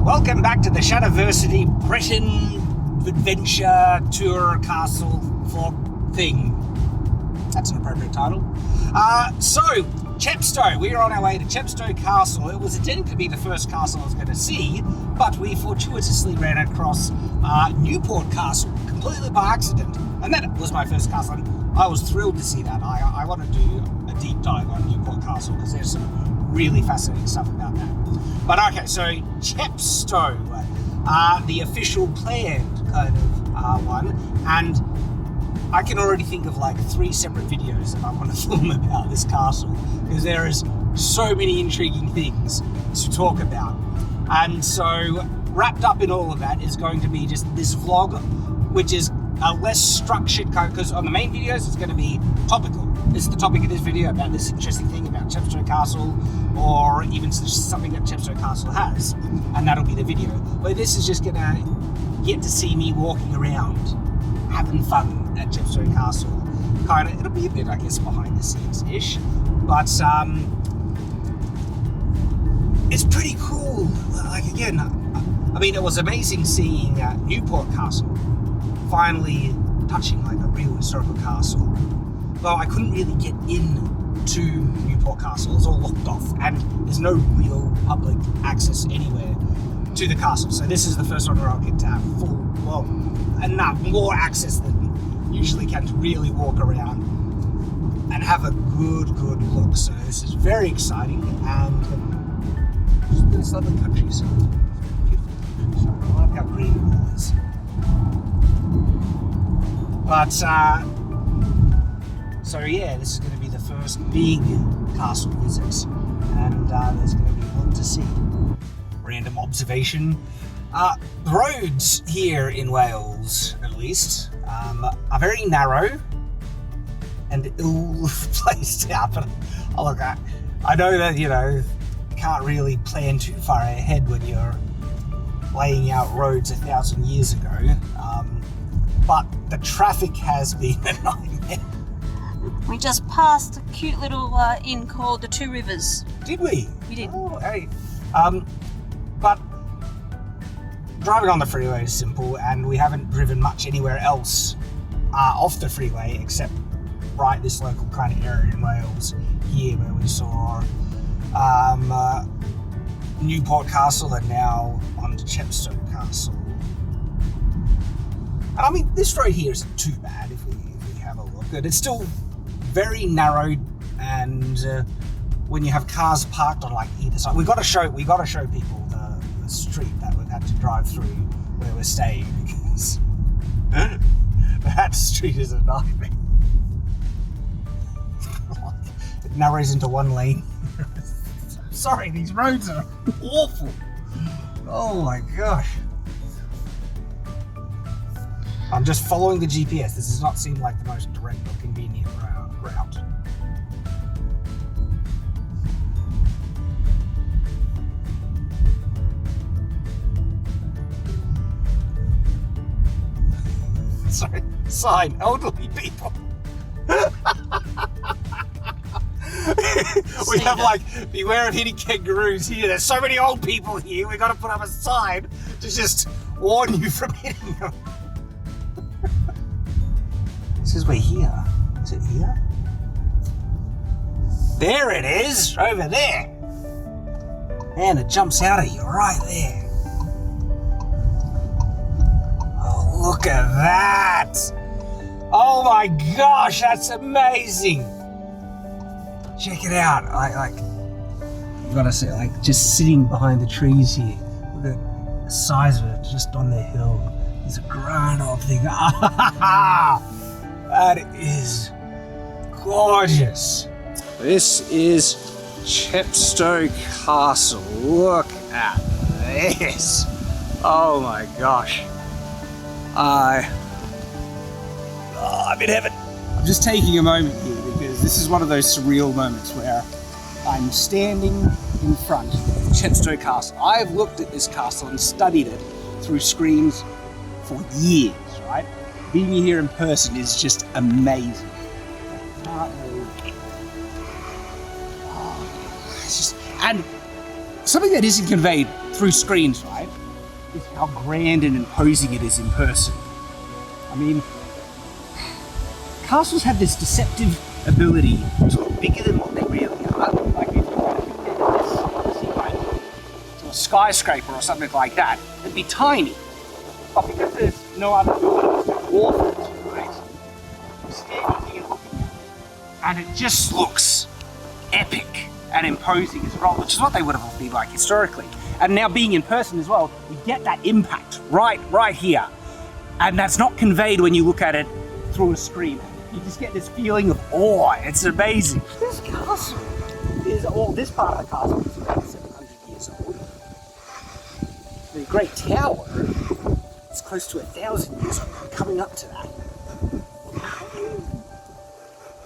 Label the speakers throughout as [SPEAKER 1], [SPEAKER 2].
[SPEAKER 1] Welcome back to the Shadiversity BRITAIN Adventure Tour Castle Vlog thing. That's an appropriate title. So, Chepstow. We are on our way to Chepstow Castle. It was intended to be the first castle I was going to see, but we fortuitously ran across Newport Castle, completely by accident. And that was my first castle. And I was thrilled to see that. I want to do a deep dive on Newport Castle because there's some really fascinating stuff about that. But okay, so Chepstow, the official planned kind of one, and I can already think of like 3 separate videos that I want to film about this castle because there is so many intriguing things to talk about. And so wrapped up in all of that is going to be just this vlog, which is a less structured kind, because on the main videos it's going to be topical. This is the topic of this video about this interesting thing about Chepstow Castle, or even something that Chepstow Castle has, and that'll be the video. But this is just going to get to see me walking around, having fun at Chepstow Castle. Kind of, it'll be a bit, I guess, behind the scenes-ish, but it's pretty cool. Like, again, I mean, it was amazing seeing Newport Castle finally touching like a real historical castle. Though I couldn't really get into Newport Castle, it's all locked off, and there's no real public access anywhere to the castle. So this is the first one where I'll get to have full, well, enough, more access than usually can to really walk around and have a good look. So this is very exciting, and this lovely countryside. Beautiful. I love how green it all is. But, so yeah, this is going to be the first big castle visit, and there's going to be a lot to see. Random observation. The roads here in Wales, at least, are very narrow and ill placed out. But look, I know that, you know, you can't really plan too far ahead when you're laying out roads 1,000 years ago. But the traffic has been a nightmare.
[SPEAKER 2] We just passed a cute little inn called the Two Rivers.
[SPEAKER 1] Did we?
[SPEAKER 2] We did.
[SPEAKER 1] Oh, hey. But driving on the freeway is simple, and we haven't driven much anywhere else off the freeway except right this local kind of area in Wales here, where we saw Newport Castle and now on to Chepstow Castle. And I mean, this road here isn't too bad if we have a look. It's still very narrow, and when you have cars parked on like either side, we got to show people the street that we've had to drive through where we're staying, because that street is a nightmare. It narrows into one lane. Sorry, these roads are awful. Oh my gosh. I'm just following the GPS. This does not seem like the most direct or convenient route. Sorry, sign, elderly people. We have like, beware of hitting kangaroos here. There's so many old people here. We got to put up a sign to just warn you from hitting them. It says we're here. Is it here? There it is, over there. And it jumps out at you right there. Oh, look at that. Oh my gosh, that's amazing. Check it out. You gotta say, like, just sitting behind the trees here. Look at the size of it, just on the hill. It's a grand old thing. That is gorgeous. This is Chepstow Castle. Look at this. Oh my gosh. I'm in heaven. I'm just taking a moment here because this is one of those surreal moments where I'm standing in front of Chepstow Castle. I've looked at this castle and studied it through screens for years, right? Being here in person is just amazing. It's just, and something that isn't conveyed through screens, right? is how grand and imposing it is in person. I mean, castles have this deceptive ability to look bigger than what they really are. Like if you were to compare this to a skyscraper or something like that, it'd be tiny. But because there's no other buildings to dwarf it, right? You're standing here looking at it, and it just looks epic and imposing as well, which is what they would have been like historically. And now being in person as well, you get that impact right here. And that's not conveyed when you look at it through a screen. You just get this feeling of awe. It's amazing. This castle is this part of the castle is about 700 years old. The Great Tower is close to 1,000 years old, coming up to that.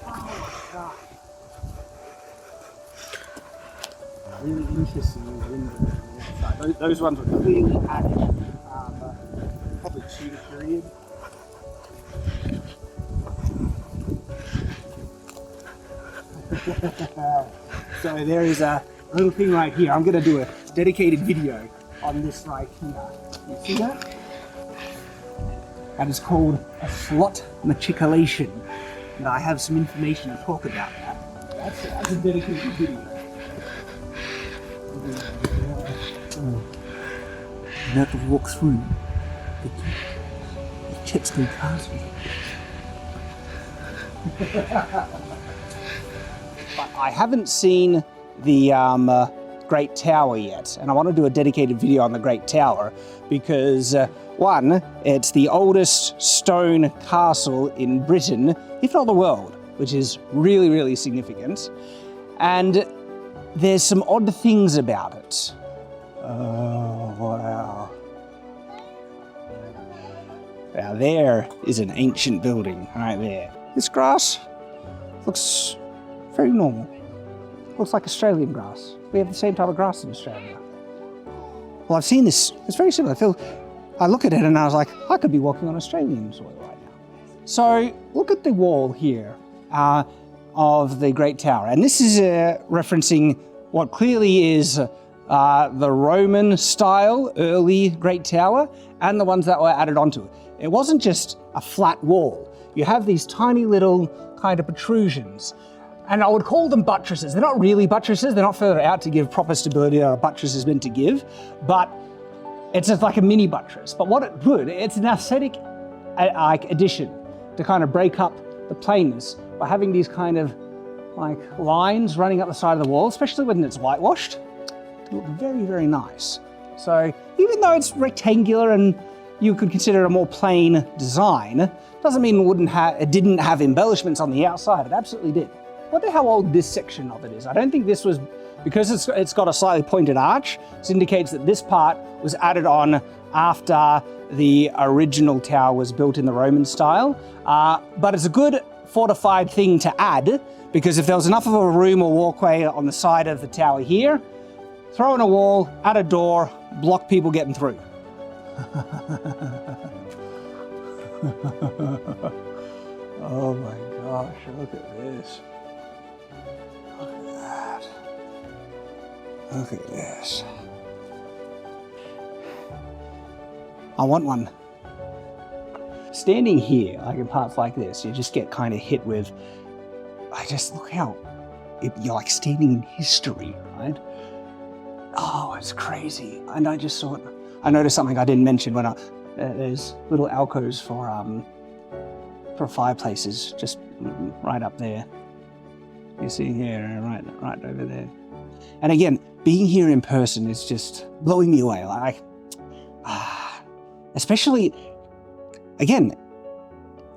[SPEAKER 1] Oh my God. Really interesting windows on the outside. Those ones were clearly added, probably Tudor period. So there is a little thing right here. I'm going to do a dedicated video on this right here. You see that? That is called a slot matriculation. And I have some information to talk about that. That's a dedicated video. You have to walk through the Chepstow Castle. But I haven't seen the Great Tower yet, and I want to do a dedicated video on the Great Tower because one, it's the oldest stone castle in Britain, if not the world, which is really, really significant. And there's some odd things about it. Oh, wow. Now there is an ancient building right there. This grass looks very normal. Looks like Australian grass. We have the same type of grass in Australia. Well, I've seen this. It's very similar. I look at it and I was like, I could be walking on Australian soil right now. So look at the wall here of the Great Tower. And this is referencing what clearly is the Roman style early Great Tower and the ones that were added onto it. It wasn't just a flat wall. You have these tiny little kind of protrusions. And I would call them buttresses. They're not really buttresses. They're not further out to give proper stability that a buttress is meant to give, but it's just like a mini buttress. But what it would, it's an aesthetic addition to kind of break up the plainness by having these kind of like lines running up the side of the wall, especially when it's whitewashed. It look very, very nice. So even though it's rectangular and you could consider it a more plain design, doesn't mean it didn't have embellishments on the outside. It absolutely did. I wonder how old this section of it is. I don't think this was, because it's got a slightly pointed arch, this indicates that this part was added on after the original tower was built in the Roman style. But it's a good fortified thing to add, because if there was enough of a room or walkway on the side of the tower here, throw in a wall, add a door, block people getting through. Oh my gosh, look at this. Look at that. Look at this. I want one. Standing here, like in parts like this, you just get kind of hit with, look how, you're like standing in history, right? Oh, it's crazy. And I noticed something I didn't mention when there's little alcoves for fireplaces just right up there. You see here, right over there. And again, being here in person is just blowing me away. Like, especially, again,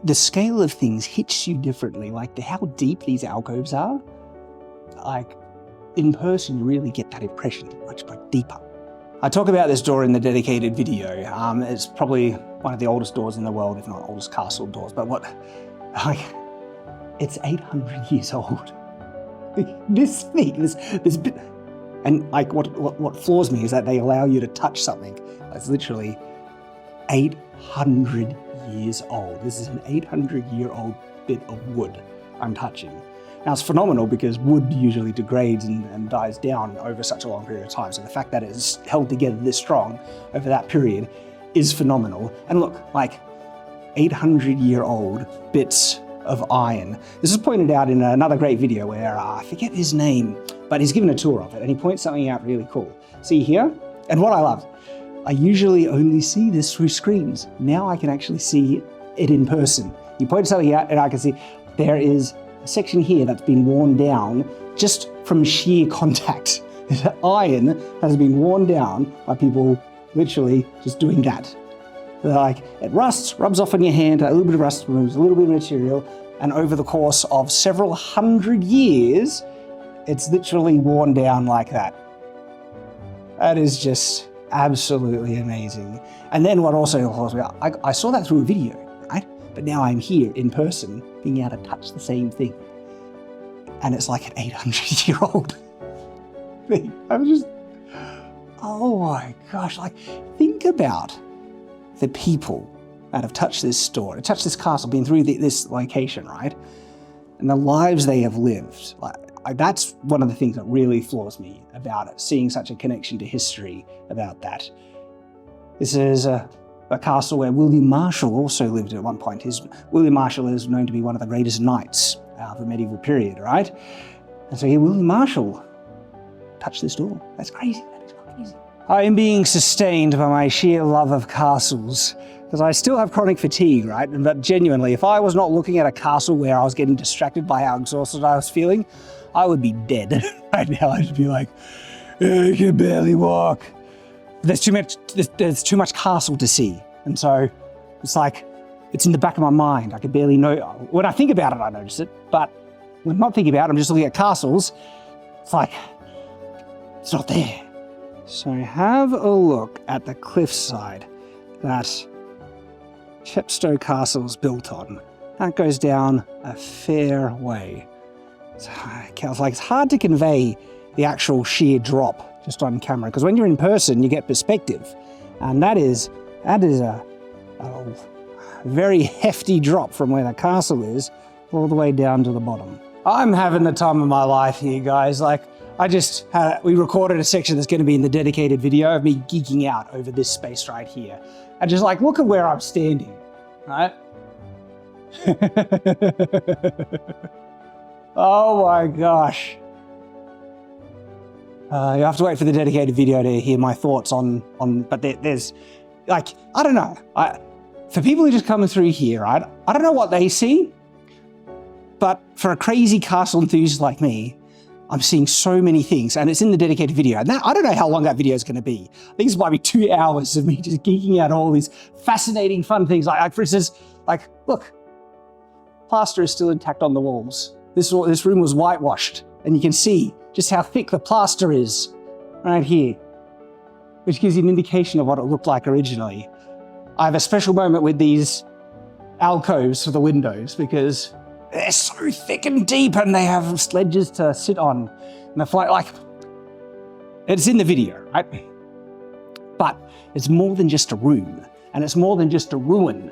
[SPEAKER 1] the scale of things hits you differently. Like how deep these alcoves are. Like in person, you really get that impression much deeper. I talk about this door in the dedicated video. It's probably one of the oldest doors in the world, if not oldest castle doors. But it's 800 years old. This thing, this bit, and like what floors me is that they allow you to touch something that's literally 800 years old. This is an 800-year-old bit of wood I'm touching. Now it's phenomenal because wood usually degrades and dies down over such a long period of time. So the fact that it's held together this strong over that period is phenomenal. And look, like 800-year-old bits of iron. This is pointed out in another great video where I forget his name, but he's given a tour of it and he points something out really cool. See here? And what I love, I usually only see this through screens. Now I can actually see it in person. He points something out and I can see there is a section here that's been worn down just from sheer contact. The iron has been worn down by people literally just doing that. Like, it rusts, rubs off on your hand, a little bit of rust removes a little bit of material, and over the course of several hundred years, it's literally worn down like that. That is just absolutely amazing. And then what also, I saw that through a video, right? But now I'm here in person, being able to touch the same thing. And it's like an 800-year-old thing. I'm just, oh my gosh, like, think about the people that have touched this store, touched this castle, been through this location, right? And the lives they have lived. That's one of the things that really floors me about it, seeing such a connection to history about that. This is a castle where William Marshall also lived at one point. William Marshall is known to be one of the greatest knights of the medieval period, right? And so here William Marshall touched this door. That's crazy, that is crazy. I am being sustained by my sheer love of castles, because I still have chronic fatigue, right? But genuinely, if I was not looking at a castle where I was getting distracted by how exhausted I was feeling, I would be dead right now. I'd be like, I can barely walk. There's too much castle to see. And so it's like, it's in the back of my mind. I can barely know. When I think about it, I notice it. But when I'm not thinking about it, I'm just looking at castles. It's like, it's not there. So have a look at the cliffside that Chepstow Castle is built on. That goes down a fair way. It's hard to convey the actual sheer drop just on camera, because when you're in person, you get perspective. And that is a very hefty drop from where the castle is all the way down to the bottom. I'm having the time of my life here, guys. Like, we recorded a section that's going to be in the dedicated video of me geeking out over this space right here. And just like, look at where I'm standing, right? Oh my gosh. You have to wait for the dedicated video to hear my thoughts but there's, like, I don't know. For people who just come through here, I don't know what they see, but for a crazy castle enthusiast like me, I'm seeing so many things, and it's in the dedicated video. And I don't know how long that video is going to be. I think this might be 2 hours of me just geeking out all these fascinating, fun things. Like for instance, like, look, plaster is still intact on the walls. This room was whitewashed, and you can see just how thick the plaster is right here, which gives you an indication of what it looked like originally. I have a special moment with these alcoves for the windows because they're so thick and deep, and they have ledges to sit on. And they're like, it's in the video, right? But it's more than just a room, and it's more than just a ruin.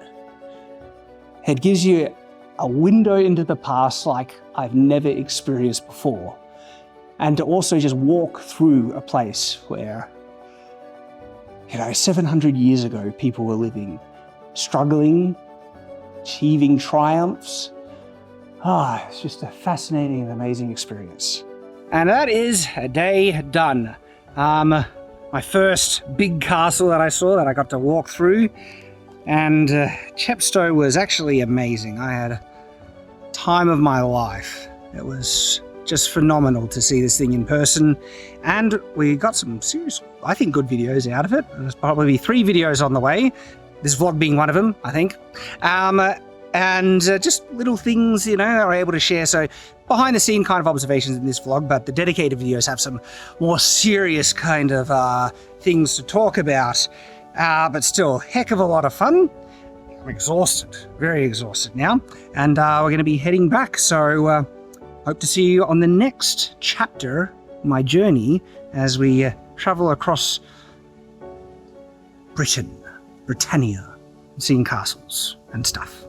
[SPEAKER 1] It gives you a window into the past like I've never experienced before. And to also just walk through a place where, 700 years ago, people were living, struggling, achieving triumphs. It's just a fascinating and amazing experience. And that is a day done. My first big castle that I saw that I got to walk through. And Chepstow was actually amazing. I had a time of my life. It was just phenomenal to see this thing in person. And we got some serious, I think, good videos out of it. There's probably 3 videos on the way. This vlog being one of them, I think. And just little things, that we're able to share. So behind the scene kind of observations in this vlog, but the dedicated videos have some more serious kind of things to talk about. But still, heck of a lot of fun. I'm exhausted, very exhausted now. And we're going to be heading back. So hope to see you on the next chapter of my journey as we travel across Britain, Britannia, seeing castles and stuff.